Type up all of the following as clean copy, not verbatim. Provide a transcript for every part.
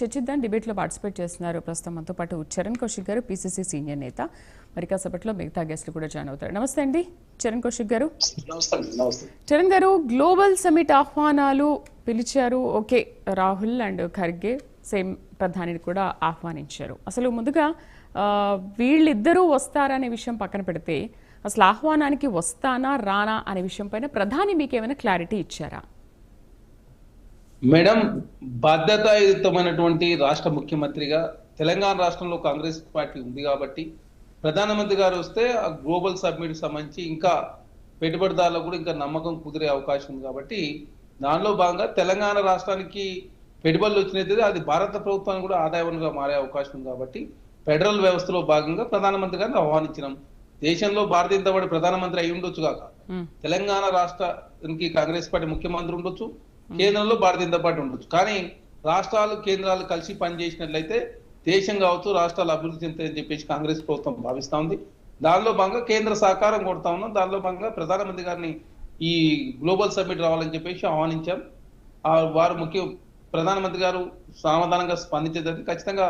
చర్చిద్దాం డిబేట్లో పార్టిసిపేట్ చేస్తున్నారు ప్రస్తుతం మనతో పాటు చరణ్ కౌశిక్ గారు పీసీసీ సీనియర్ నేత. మరి కాసేపట్లో మిగతా గెస్టులు కూడా జాయిన్ అవుతారు. నమస్తే అండి చరణ్ కౌశిక్ గారు. చరణ్ గారు, గ్లోబల్ సమిట్ ఆహ్వానాలు పిలిచారు. Okay, Rahul and Kharge same ప్రధానిని కూడా ఆహ్వానించారు. అసలు ముందుగా వీళ్ళిద్దరూ వస్తారనే విషయం పక్కన పెడితే అసలు ఆహ్వానానికి వస్తానా రానా అనే విషయం పైన ప్రధాని మీకు ఏమైనా క్లారిటీ ఇచ్చారా? మేడం, బాధ్యతాయుతమైనటువంటి రాష్ట్ర ముఖ్యమంత్రిగా తెలంగాణ రాష్ట్రంలో కాంగ్రెస్ పార్టీ ఉంది కాబట్టి ప్రధానమంత్రి గారు వస్తే ఆ గ్లోబల్ సబ్మిట్ సంబంధించి ఇంకా పెట్టుబడిదారులకు కూడా ఇంకా నమ్మకం కుదిరే అవకాశం ఉంది కాబట్టి దానిలో భాగంగా తెలంగాణ రాష్ట్రానికి పెట్టుబడులు వచ్చినట్లయితే అది భారత ప్రభుత్వానికి కూడా ఆదాయ వనరుగా మారే అవకాశం ఉంది కాబట్టి ఫెడరల్ వ్యవస్థలో భాగంగా ప్రధానమంత్రి గారిని ఆహ్వానించినాం. దేశంలో భారతీయ జనతా పార్టీ ప్రధానమంత్రి అయి ఉండొచ్చు కాక తెలంగాణ రాష్ట్రానికి కాంగ్రెస్ పార్టీ ముఖ్యమంత్రి ఉండొచ్చు, కేంద్రంలో భారతీయ జనతా పార్టీ ఉండొచ్చు. కానీ రాష్ట్రాలు కేంద్రాలు కలిసి పనిచేసినట్లయితే దేశం కావచ్చు రాష్ట్రాలు అభివృద్ధి చెందుతాయని చెప్పేసి కాంగ్రెస్ ప్రభుత్వం భావిస్తా ఉంది. దానిలో భాగంగా కేంద్ర సహకారం కొడతా ఉన్నాం. దానిలో భాగంగా ప్రధానమంత్రి గారిని ఈ గ్లోబల్ సమ్మిట్ రావాలని చెప్పేసి ఆహ్వానించాం. వారు ప్రధానమంత్రి గారు సమాధానంగా స్పందించేది ఖచ్చితంగా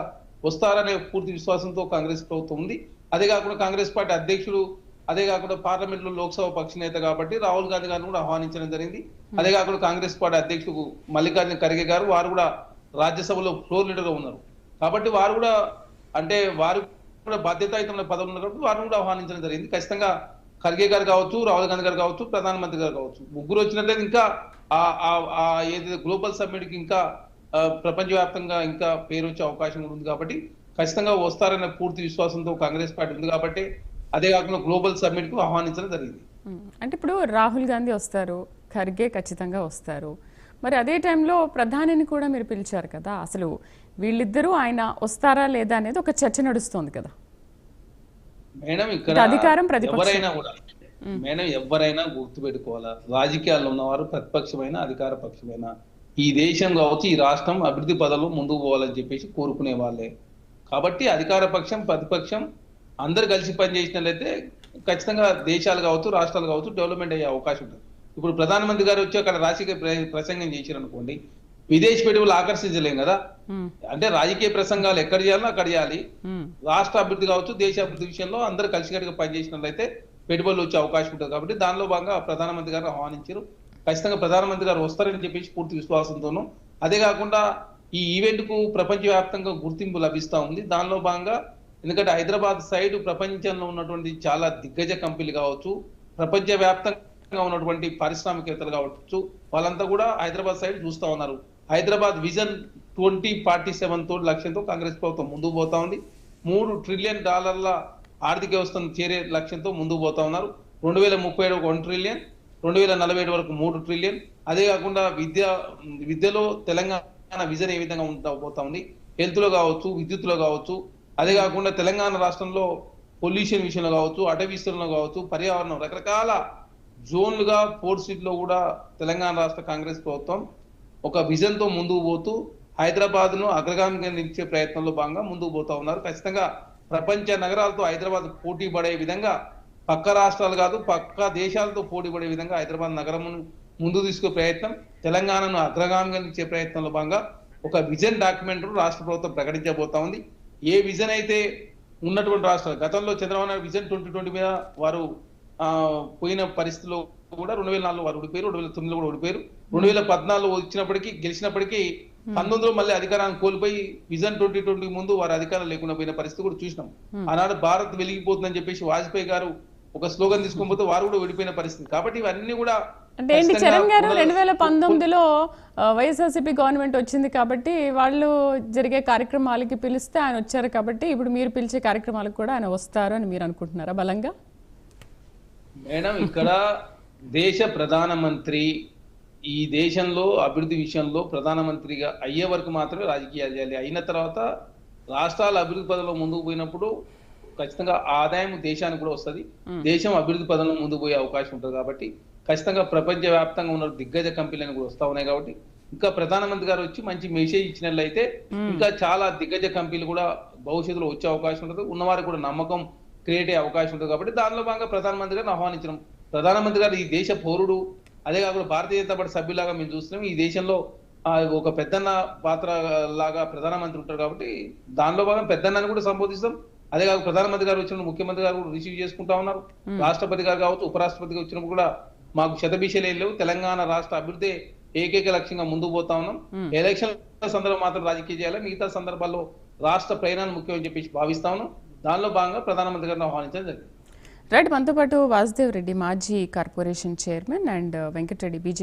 వస్తారనే పూర్తి విశ్వాసంతో కాంగ్రెస్ ప్రభుత్వం ఉంది. అదే కాకుండా కాంగ్రెస్ పార్టీ అధ్యక్షుడు, అదే కాకుండా పార్లమెంట్ లో లోక్సభ పక్ష నేత కాబట్టి రాహుల్ గాంధీ గారిని కూడా ఆహ్వానించడం జరిగింది. అదే కాకుండా కాంగ్రెస్ పార్టీ అధ్యక్షుడు మల్లికార్జున ఖర్గే గారు వారు కూడా రాజ్యసభలో ఫ్లోర్ లీడర్ గా ఉన్నారు కాబట్టి వారు కూడా బాధ్యతాయుతమైన పదవులు ఉన్నారు కాబట్టి వారిని కూడా ఆహ్వానించడం జరిగింది. ఖచ్చితంగా ఖర్గే గారు కావచ్చు, రాహుల్ గాంధీ గారు కావచ్చు, ప్రధానమంత్రి గారు కావచ్చు, ముగ్గురు వచ్చినట్లయితే ఇంకా ఏదైతే గ్లోబల్ సమ్మిట్ కి ఇంకా ప్రపంచవ్యాప్తంగా ఇంకా పేరు వచ్చే అవకాశం ఉంది కాబట్టి ఖచ్చితంగా వస్తారనే పూర్తి విశ్వాసంతో కాంగ్రెస్ పార్టీ ఉంది కాబట్టి అదే కాకుండా గ్లోబల్ సమ్మిట్ కు ఆహ్వానించడం జరిగింది. అంటే ఇప్పుడు రాహుల్ గాంధీ వస్తారు, ఖర్గే ఖచ్చితంగా వస్తారు, మరి అదే టైంలో ప్రధానిని కూడా మీరు పిలిచారు కదా, అసలు వీళ్ళిద్దరూ ఆయన వస్తారా లేదా అనేది ఒక చర్చ నడుస్తోంది కదా మేడం. ఇక్కడ అధికారం ఎవరైనా గుర్తుపెట్టుకోవాలా, రాజకీయాల్లో ఉన్నవారు ప్రతిపక్షమైన అధికార పక్షమైన ఈ దేశం కావచ్చు ఈ రాష్ట్రం అభివృద్ధి పదవులు ముందుకు పోవాలని చెప్పేసి కోరుకునే వాళ్ళే కాబట్టి అధికార పక్షం ప్రతిపక్షం అందరు కలిసి పనిచేసినట్లయితే ఖచ్చితంగా దేశాలు కావచ్చు రాష్ట్రాలు కావచ్చు డెవలప్మెంట్ అయ్యే అవకాశం ఉంటుంది. ఇప్పుడు ప్రధానమంత్రి గారు వచ్చి అక్కడ రాజకీయ ప్రసంగం చేశారు అనుకోండి, విదేశీ పెట్టుబడులు ఆకర్షించలేం కదా. అంటే రాజకీయ ప్రసంగాలు ఎక్కడ చేయాలో అక్కడ చేయాలి. రాష్ట్ర అభివృద్ధి కావచ్చు దేశ అభివృద్ధి విషయంలో అందరూ కలిసికట్టుగా పనిచేసినట్లయితే పెట్టుబడులు వచ్చే అవకాశం ఉంటుంది కాబట్టి దానిలో భాగంగా ప్రధానమంత్రి గారు ఆహ్వానించారు. ఖచ్చితంగా ప్రధానమంత్రి గారు వస్తారని చెప్పేసి పూర్తి విశ్వాసంతోనూ, అదే కాకుండా ఈ ఈవెంట్ కు ప్రపంచవ్యాప్తంగా గుర్తింపు లభిస్తా ఉంది. దానిలో భాగంగా ఎందుకంటే హైదరాబాద్ సైడ్ ప్రపంచంలో ఉన్నటువంటి చాలా దిగ్గజ కంపెనీలు కావచ్చు, ప్రపంచవ్యాప్తంగా ఉన్నటువంటి పారిశ్రామికవేత్తలు కావచ్చు, వాళ్ళంతా కూడా హైదరాబాద్ సైడ్ చూస్తా ఉన్నారు. హైదరాబాద్ విజన్ 2047 లక్ష్యంతో కాంగ్రెస్ ప్రభుత్వం ముందుకు పోతా ఉంది. $3 ట్రిలియన్ ఆర్థిక వ్యవస్థను చేరే లక్ష్యంతో ముందుకు పోతా ఉన్నారు. 2037 1 ట్రిలియన్, 2047 వరకు 3 ట్రిలియన్. అదే కాకుండా విద్యలో తెలంగాణ విజన్ ఏ విధంగా పోతా ఉంది, హెల్త్ లో కావచ్చు, విద్యుత్తులో కావచ్చు, అదే కాకుండా తెలంగాణ రాష్ట్రంలో పొల్యూషన్ విషయంలో కావచ్చు, అటవీ విస్తరణలో కావచ్చు, పర్యావరణం రకరకాల జోన్లుగా 4 సీట్లో కూడా తెలంగాణ రాష్ట్ర కాంగ్రెస్ ప్రభుత్వం ఒక విజన్ తో ముందుకు పోతూ హైదరాబాద్ ను అగ్రగామిగా నిలిచే ప్రయత్నంలో భాగంగా ముందుకు పోతా ఉన్నారు. ఖచ్చితంగా ప్రపంచ నగరాలతో హైదరాబాద్ పోటీ పడే విధంగా, పక్క రాష్ట్రాలు కాదు పక్క దేశాలతో పోటీ పడే విధంగా హైదరాబాద్ నగరమును ముందు తీసుకునే ప్రయత్నం, తెలంగాణను అగ్రగామిగా నిలిచే ప్రయత్నంలో భాగంగా ఒక విజన్ డాక్యుమెంట్ రాష్ట్ర ప్రభుత్వం ప్రకటించబోతా ఉంది. ఏ విజన్ అయితే ఉన్నటువంటి రాష్ట్రాలు గతంలో చంద్రబాబు నాయుడు విజన్ 2020 మీద వారు పోయిన పరిస్థితిలో కూడా 2004 వారు ఓడిపోయారు, 2009 కూడా ఓడిపోయారు, 2014 వచ్చినప్పటికీ గెలిచినప్పటికీ 19 మళ్ళీ అధికారాన్ని కోల్పోయి విజన్ 2020 ముందు వారు అధికారం లేకుండా పోయిన పరిస్థితి కూడా చూసినాం. ఆనాడు భారత్ వెలిగిపోతుందని చెప్పేసి వాజ్పేయి గారు ఒక స్లోగన్ తీసుకొని వారు కూడా ఓడిపోయిన పరిస్థితి. కాబట్టి ఇవన్నీ కూడా అంటే ఏంటి చరణ్ గారు, 2019లో వైఎస్ఆర్సీపీ గవర్నమెంట్ వచ్చింది కాబట్టి వాళ్ళు జరిగే కార్యక్రమాలకి పిలిస్తే ఆయన వచ్చారు కాబట్టి ఇప్పుడు మీరు పిలిచే కార్యక్రమాలకు కూడా ఆయన వస్తారు అని మీరు అనుకుంటున్నారా బలంగా? మేడం, ఇక్కడ దేశ ప్రధానమంత్రి ఈ దేశంలో అభివృద్ధి విషయంలో ప్రధానమంత్రిగా అయ్యే వరకు మాత్రమే రాజకీయాలు చేయాలి. అయిన తర్వాత రాష్ట్రాల అభివృద్ధి పదంలో ముందుకు పోయినప్పుడు ఖచ్చితంగా ఆదాయం దేశానికి కూడా వస్తుంది, దేశం అభివృద్ధి పదంలో ముందుకు పోయే అవకాశం ఉంటుంది. కాబట్టి ఖచ్చితంగా ప్రపంచ వ్యాప్తంగా ఉన్న దిగ్గజ కంపెనీలను కూడా వస్తా ఉన్నాయి కాబట్టి ఇంకా ప్రధానమంత్రి గారు వచ్చి మంచి మెసేజ్ ఇచ్చినట్లయితే ఇంకా చాలా దిగ్గజ కంపెనీలు కూడా భవిష్యత్తులో వచ్చే అవకాశం ఉంటుంది, ఉన్నవారికి కూడా నమ్మకం క్రియేట్ అయ్యే అవకాశం ఉంటుంది. కాబట్టి దానిలో భాగంగా ప్రధానమంత్రి గారిని ఆహ్వానించడం. ప్రధానమంత్రి గారు ఈ దేశ పౌరుడు, అదే కాకుండా భారతీయ జనతా పార్టీ సభ్యులాగా మేము చూస్తున్నాం. ఈ దేశంలో ఒక పెద్దన్న పాత్ర లాగా ప్రధానమంత్రి ఉంటారు కాబట్టి దానిలో భాగం పెద్దన్నని కూడా సంబోధిస్తాం. అదే కాదు ప్రధానమంత్రి గారు వచ్చిన ముఖ్యమంత్రి గారు కూడా రిసీవ్ చేసుకుంటా ఉన్నారు. రాష్ట్రపతి గారు కావచ్చు, ఉపరాష్ట్రపతిగా వచ్చినప్పుడు కూడా మాకు శతభిషలు లేవు. తెలంగాణ రాష్ట్ర అభివృద్ధి ఏకైక లక్ష్యంగా ముందుకు పోతా ఉన్నాం. ఎలక్షన్ సందర్భం మాత్రం రాజకీయ చేయాలి, మిగతా సందర్భాల్లో రాష్ట్ర ప్రయాణాన్ని ముఖ్యం అని చెప్పేసి భావిస్తా ఉన్నాం. దానిలో భాగంగా ప్రధానమంత్రి గారిని ఆహ్వానించడం జరిగింది. రైట్, మనతో పాటు వాసుదేవ్ రెడ్డి మాజీ corporation chairman and Venkatareddy BJP